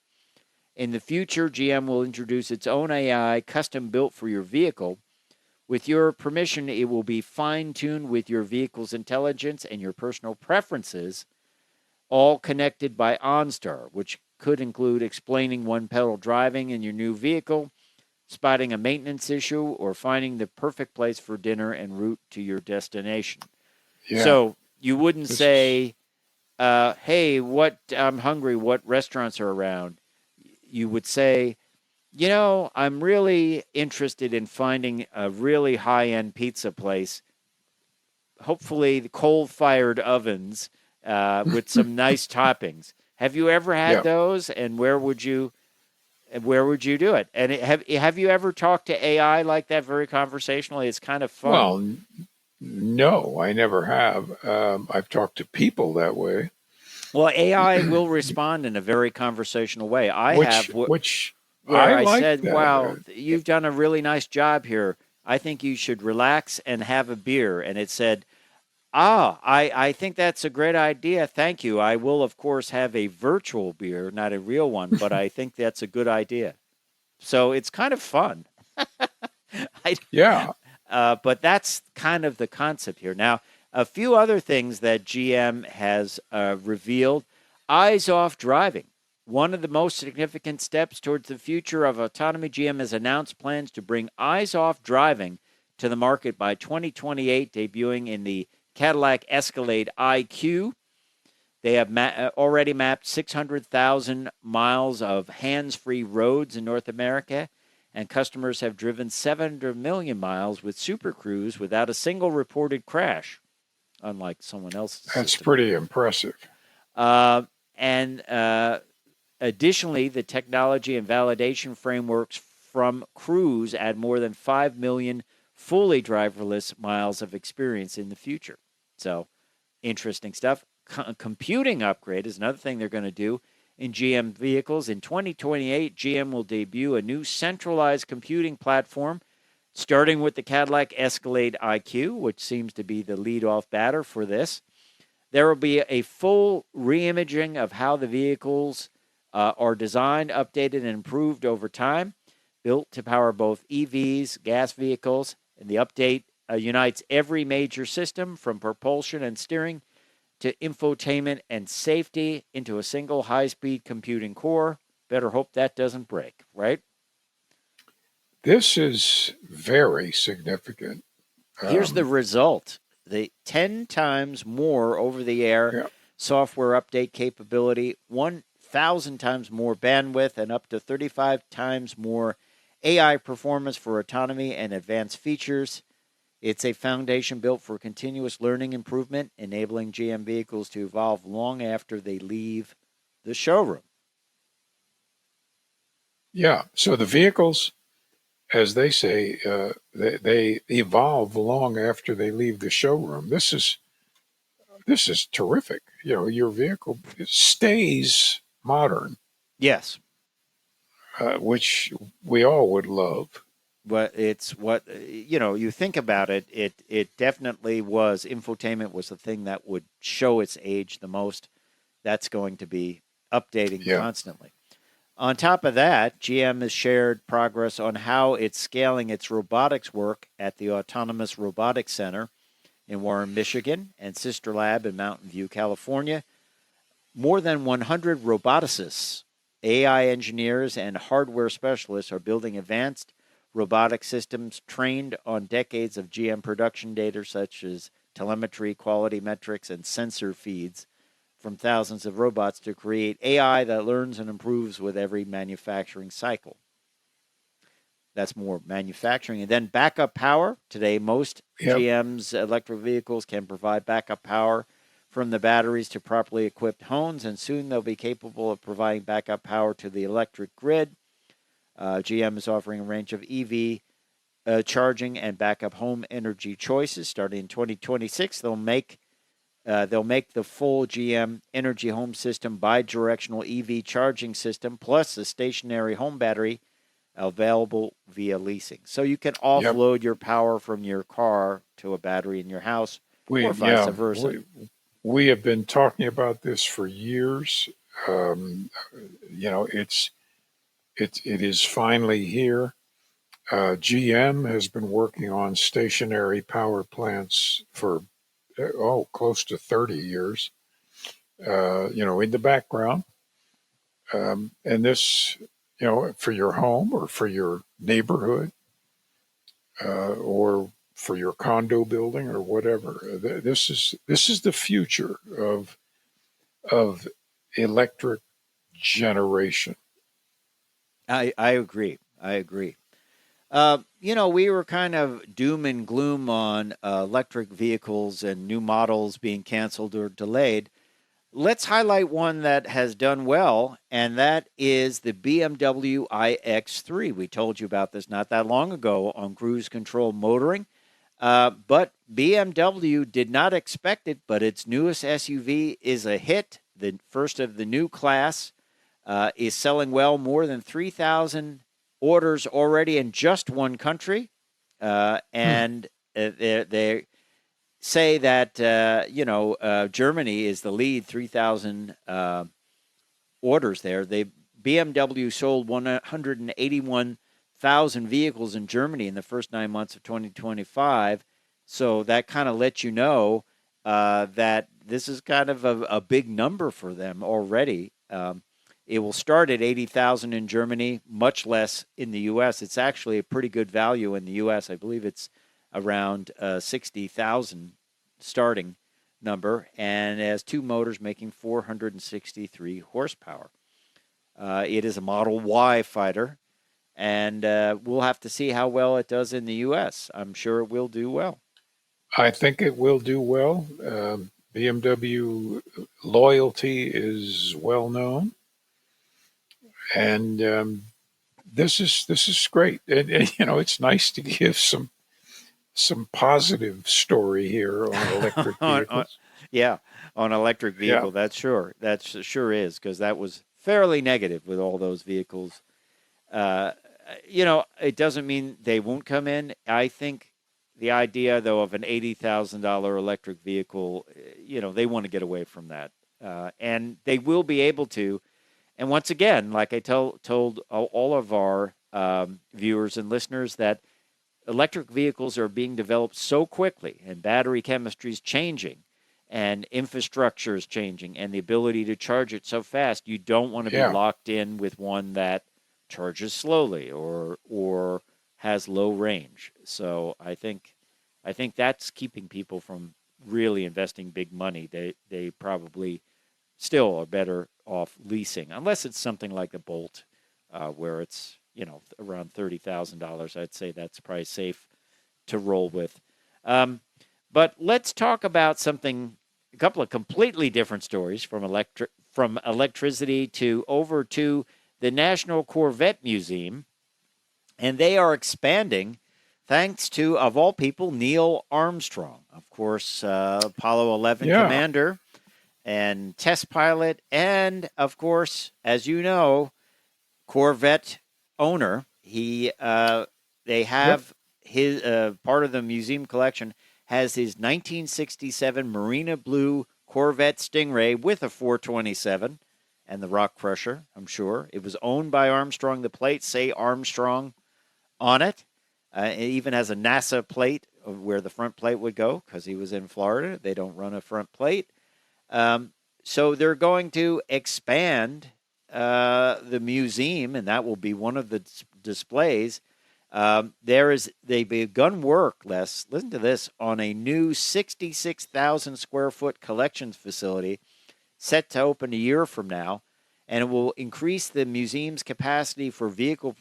In the future, GM will introduce its own AI custom built for your vehicle. With your permission, it will be fine-tuned with your vehicle's intelligence and your personal preferences, all connected by OnStar, which could include explaining one-pedal driving in your new vehicle, spotting a maintenance issue, or finding the perfect place for dinner en route to your destination. Yeah. So you wouldn't say, hey, I'm hungry, what restaurants are around? You would say, I'm really interested in finding a really high-end pizza place, hopefully the coal-fired ovens with some nice toppings. Have you ever had those, and where would you Where would you do it? And have you ever talked to AI like that, very conversationally? It's kind of fun. Well, no, I never have. I've talked to people that way. Well, AI will respond in a very conversational way. I have Which where I I like said, that. "Wow, you've done a really nice job here. I think you should relax and have a beer." And it said, I think that's a great idea. Thank you. I will, of course, have a virtual beer, not a real one, but I think that's a good idea." So it's kind of fun. Yeah. But that's kind of the concept here. Now, a few other things that GM has revealed: eyes off driving. One of the most significant steps towards the future of autonomy, GM has announced plans to bring eyes off driving to the market by 2028, debuting in the Cadillac Escalade IQ. They have already mapped 600,000 miles of hands-free roads in North America, and customers have driven 700 million miles with Super Cruise without a single reported crash, unlike someone else's That's system. pretty impressive. And additionally, the technology and validation frameworks from Cruise add more than 5 million fully driverless miles of experience in the future. So, interesting stuff. Computing upgrade is another thing they're going to do in GM vehicles. In 2028, GM will debut a new centralized computing platform, starting with the Cadillac Escalade IQ, which seems to be the lead-off batter for this. There will be a full reimaging of how the vehicles are designed, updated, and improved over time, built to power both EVs, gas vehicles, and the update unites every major system from propulsion and steering to infotainment and safety into a single high-speed computing core. Better hope that doesn't break, right? This is very significant. Here's the result. The 10 times more over-the-air software update capability, 1,000 times more bandwidth, and up to 35 times more AI performance for autonomy and advanced features. It's a foundation built for continuous learning improvement, enabling GM vehicles to evolve long after they leave the showroom. Yeah. So the vehicles, as they say, they evolve long after they leave the showroom. This is terrific. You know, your vehicle stays modern. Yes. Which we all would love. But it's what, you think about it, it definitely was, infotainment was the thing that would show its age the most. That's going to be updating constantly. On top of that, GM has shared progress on how it's scaling its robotics work at the Autonomous Robotics Center in Warren, Michigan, and Sister Lab in Mountain View, California. More than 100 roboticists, AI engineers, and hardware specialists are building advanced robotic systems trained on decades of GM production data, such as telemetry, quality metrics, and sensor feeds from thousands of robots to create AI that learns and improves with every manufacturing cycle. That's more manufacturing. And then backup power. Today, most GM's electric vehicles can provide backup power from the batteries to properly equipped homes, and soon they'll be capable of providing backup power to the electric grid. GM is offering a range of EV charging and backup home energy choices. Starting in 2026, they'll make the full GM Energy Home System bi-directional EV charging system plus a stationary home battery available via leasing. So you can offload your power from your car to a battery in your house, or vice versa. We have been talking about this for years. It is finally here. GM has been working on stationary power plants for close to 30 years. In the background, and this, for your home or for your neighborhood, or for your condo building or whatever. This is the future of electric generation. I agree. We were kind of doom and gloom on electric vehicles and new models being canceled or delayed. let's highlight one that has done well, and that is the BMW iX3. We told you about this not that long ago on Cruise Control Motoring. But BMW did not expect it, but its newest SUV is a hit. The first of the new class is selling well, more than 3,000 orders already in just one country. And they say that, Germany is the lead, 3,000 orders there. BMW sold 181,000 vehicles in Germany in the first 9 months of 2025. So that kind of lets you know that this is kind of a big number for them already. It will start at 80,000 in Germany, much less in the U.S. It's actually a pretty good value in the U.S. I believe it's around 60,000 starting number, and it has two motors making 463 horsepower. It is a Model Y fighter, and we'll have to see how well it does in the U.S. I'm sure it will do well. I think it will do well. BMW loyalty is well known, and this is great. And it's nice to give some positive story here on electric vehicles. On electric vehicle, Yeah. that's sure. That sure is, because that was fairly negative with all those vehicles. It doesn't mean they won't come in. I think the idea, though, of an $80,000 electric vehicle, they want to get away from that. And they will be able to. And once again, like I told all of our viewers and listeners, that electric vehicles are being developed so quickly, and battery chemistry is changing, and infrastructure is changing, and the ability to charge it so fast, you don't want to be locked in with one that charges slowly or has low range. So I think that's keeping people from really investing big money. They probably still are better off leasing, unless it's something like the Bolt, where it's around $30,000. I'd say that's probably safe to roll with. But let's talk about a couple of completely different stories from electricity over to the National Corvette Museum. And they are expanding thanks to, of all people, Neil Armstrong. Of course, Apollo 11 commander and test pilot. And, of course, as you know, Corvette owner. They have his part of the museum collection has his 1967 Marina Blue Corvette Stingray with a 427 and the Rock Crusher, I'm sure. It was owned by Armstrong. The plates say Armstrong on it. It even has a NASA plate where the front plate would go, because he was in Florida. They don't run a front plate. So they're going to expand the museum, and that will be one of the displays. They've begun work, Les, listen to this, on a new 66,000 square foot collections facility set to open a year from now, and it will increase the museum's capacity for vehicle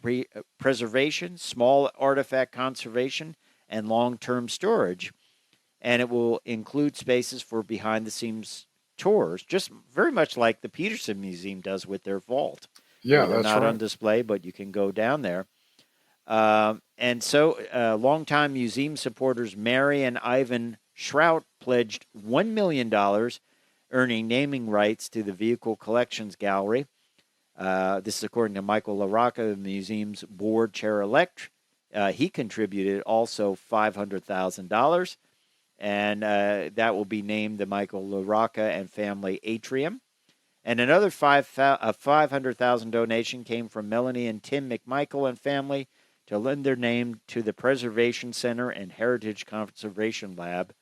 preservation, small artifact conservation, and long-term storage. And it will include spaces for behind-the-scenes tours, just very much like the Peterson Museum does with their vault. Yeah, they're that's not right. on display, but you can go down there. And so longtime museum supporters Mary and Ivan Shrout pledged $1 million, earning naming rights to the Vehicle Collections Gallery. This is according to Michael LaRocca, the museum's board chair-elect. He contributed also $500,000, and that will be named the Michael LaRocca and Family Atrium. And another $500,000 donation came from Melanie and Tim McMichael and family to lend their name to the Preservation Center and Heritage Conservation Lab.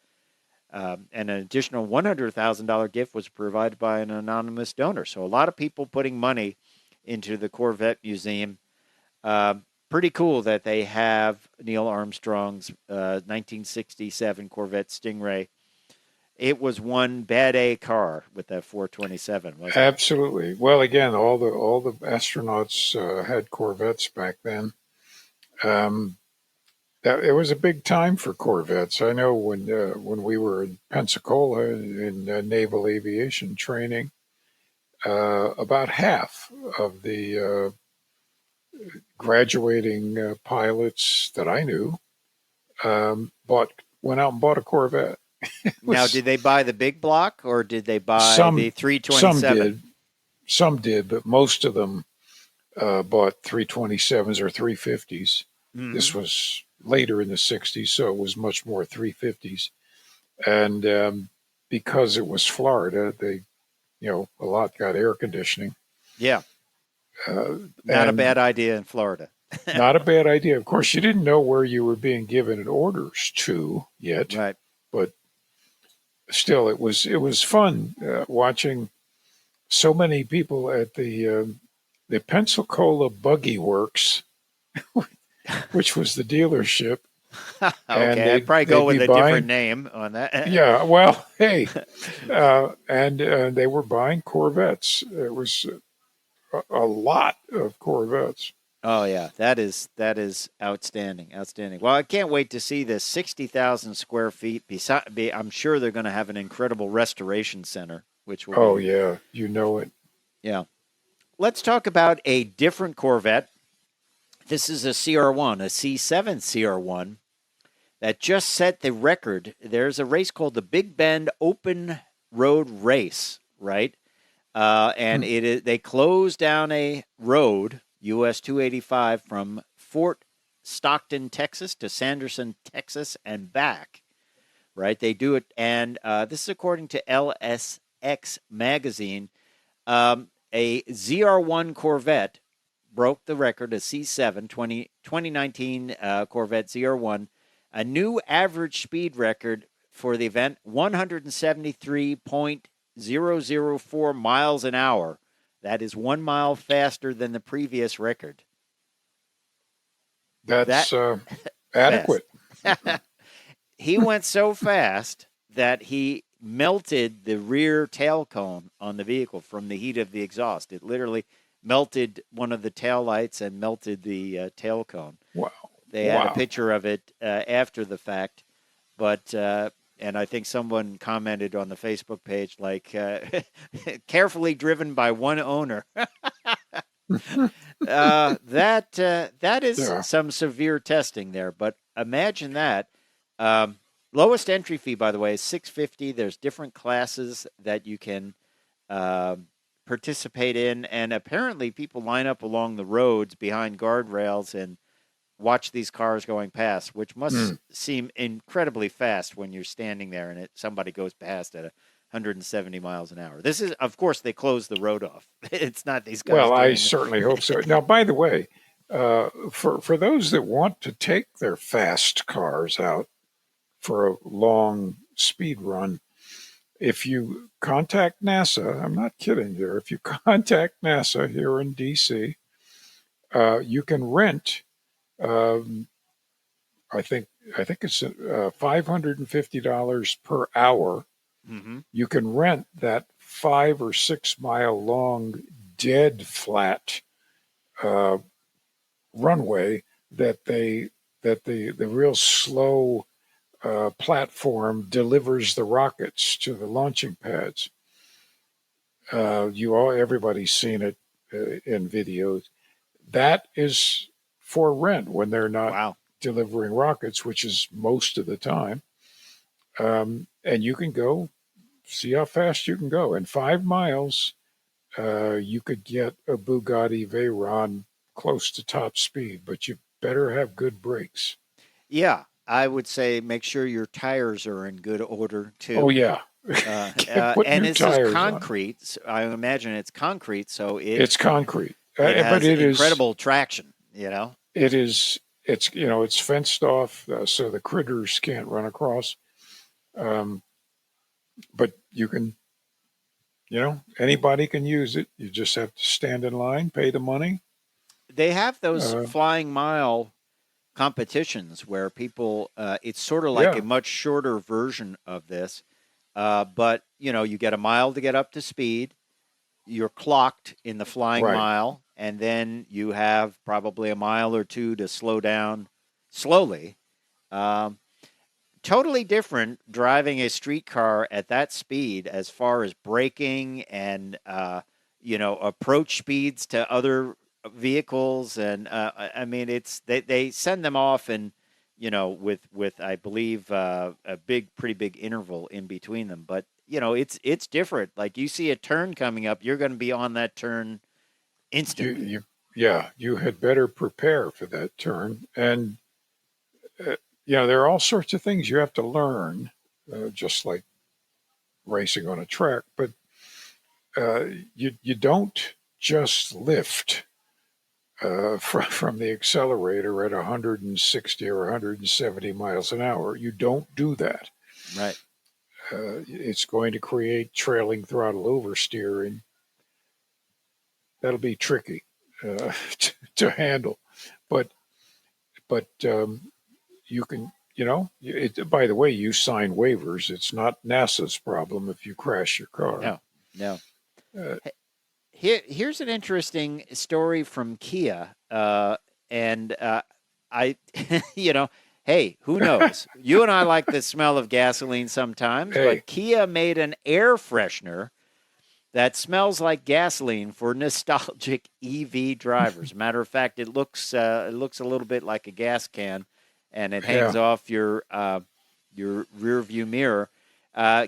And an additional $100,000 gift was provided by an anonymous donor. So a lot of people putting money into the Corvette Museum. Pretty cool that they have Neil Armstrong's 1967 Corvette Stingray. It was one bad A car with that 427, wasn't it? Absolutely. Well, again, all the astronauts had Corvettes back then. it was a big time for Corvettes. I know when we were in Pensacola in naval aviation training, about half of the graduating pilots that I knew went out and bought a Corvette. It Now, was did they buy the big block or did they buy the some some 327? did, but most of them bought 327s or 350s. Mm-hmm. This was later in the 60s, so it was much more 350s. And because it was Florida, a lot got air conditioning. Yeah, not a And bad idea in Florida. not a bad idea. Of course, you didn't know where you were being given orders to yet, Right. but still, it was fun watching so many people at the Pensacola Buggy Works, which was the dealership, and Okay, I'd probably go they'd be with a different buying. name on that. Yeah, well, hey, and they were buying Corvettes. It was a lot of Corvettes. Oh yeah, that is outstanding, outstanding. Well, I can't wait to see this 60,000 square feet. I'm sure they're going to have an incredible restoration center, which will Oh be yeah, you know it. yeah. Let's talk about a different Corvette. This is a CR1, a C7 CR1 that just set the record. There's a race called the Big Bend Open Road Race, right? And Hmm. they closed down a road, US 285, from Fort Stockton, Texas to Sanderson, Texas, and back. Right? They do it, and this is according to LSX magazine. A ZR1 Corvette broke the record, a C7 2019 Corvette ZR1, a new average speed record for the event, 173.004 miles an hour. That is 1 mile faster than the previous record. That That's fast. adequate. He went so fast that he melted the rear tail cone on the vehicle from the heat of the exhaust. It literally melted one of the tail lights and melted the tail cone. Wow, They had a wow. picture of it after the fact, but and I think someone commented on the Facebook page like carefully driven by one owner. That is Yeah. some severe testing there, but imagine that. Lowest entry fee, by the way, is $650. There's different classes that you can participate in, and apparently people line up along the roads behind guardrails and watch these cars going past, which must Hmm. seem incredibly fast when you're standing there and somebody goes past at 170 miles an hour. This is, of course, they close the road off. It's not these guys Well, I doing. certainly hope so. Now, by the way, for those that want to take their fast cars out for a long speed run, if you contact NASA, I'm not kidding there. If you contact NASA here in DC, you can rent. Um, I think it's $550 per hour. Mm-hmm. You can rent that 5 or 6 mile long dead flat uh, runway that the real slow platform delivers the rockets to the launching pads. Everybody's seen it in videos. That is for rent when they're not Wow. delivering rockets, which is most of the time. And you can go see how fast you can go. In 5 miles, you could get a Bugatti Veyron close to top speed, but you better have good brakes. Yeah, I would say make sure your tires are in good order Oh too. yeah, put And new this is tires on it. concrete. I imagine it's concrete, so it It's concrete, it but has it is incredible traction. You know. it is it's fenced off so the critters can't run across. Um, but you can anybody can use it. You just have to stand in line, pay the money. They have those Uh, flying mile competitions where people. It's sort of like a yeah, much shorter version of this, but you get a mile to get up to speed. You're clocked in the flying right. mile, and then you have probably a mile or two to slow down slowly. Um, Totally different driving a street car at that speed as far as braking and approach speeds to other vehicles. And I mean, it's they send them off and with I believe a pretty big interval in between them. But it's different. Like you see a turn coming up, you're going to be on that turn instantly. You had better prepare for that turn. And there are all sorts of things you have to learn, just like racing on a track. But you don't just lift from the accelerator at 160 or 170 miles an hour. You don't do that. Right. It's going to create trailing throttle oversteer, and that'll be tricky to handle. But you can, by the way, you sign waivers. It's not NASA's problem if you crash your car. No. Uh, Here's an interesting story from Kia, and I, hey, who knows? You and I like the smell of gasoline sometimes, but Kia made an air freshener that smells like gasoline for nostalgic EV drivers. Matter of fact, it looks a little bit like a gas can, and it hangs off your rear view mirror.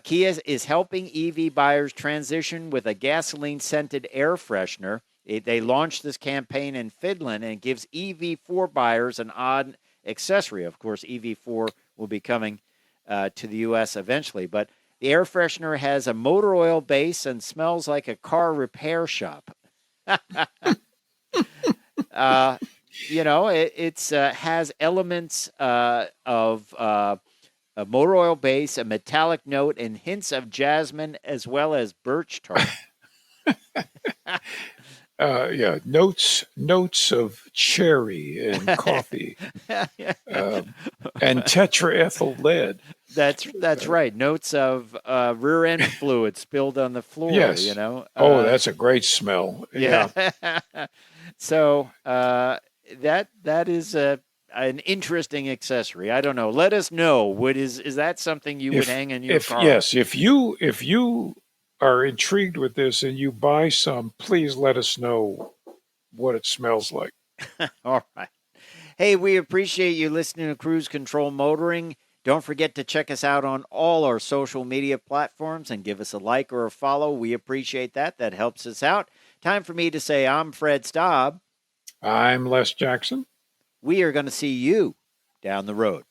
Kia is helping EV buyers transition with a gasoline-scented air freshener. They launched this campaign in Finland and gives EV4 buyers an odd accessory. Of course, EV4 will be coming to the U.S. eventually, but the air freshener has a motor oil base and smells like a car repair shop. It has elements of a motor oil base, a metallic note, and hints of jasmine as well as birch tar. Notes of cherry and coffee, and tetraethyl lead. That's right. Notes of rear end fluid spilled on the floor. Yes. That's a great smell. Yeah. So that is an interesting accessory. I don't know. Let us know. Is that something you would hang in your car? Yes. If you are intrigued with this and you buy some, please let us know what it smells like. All right. Hey, we appreciate you listening to Cruise Control Motoring. Don't forget to check us out on all our social media platforms and give us a like or a follow. We appreciate that. That helps us out. Time for me to say I'm Fred Staab. I'm Les Jackson. We are going to see you down the road.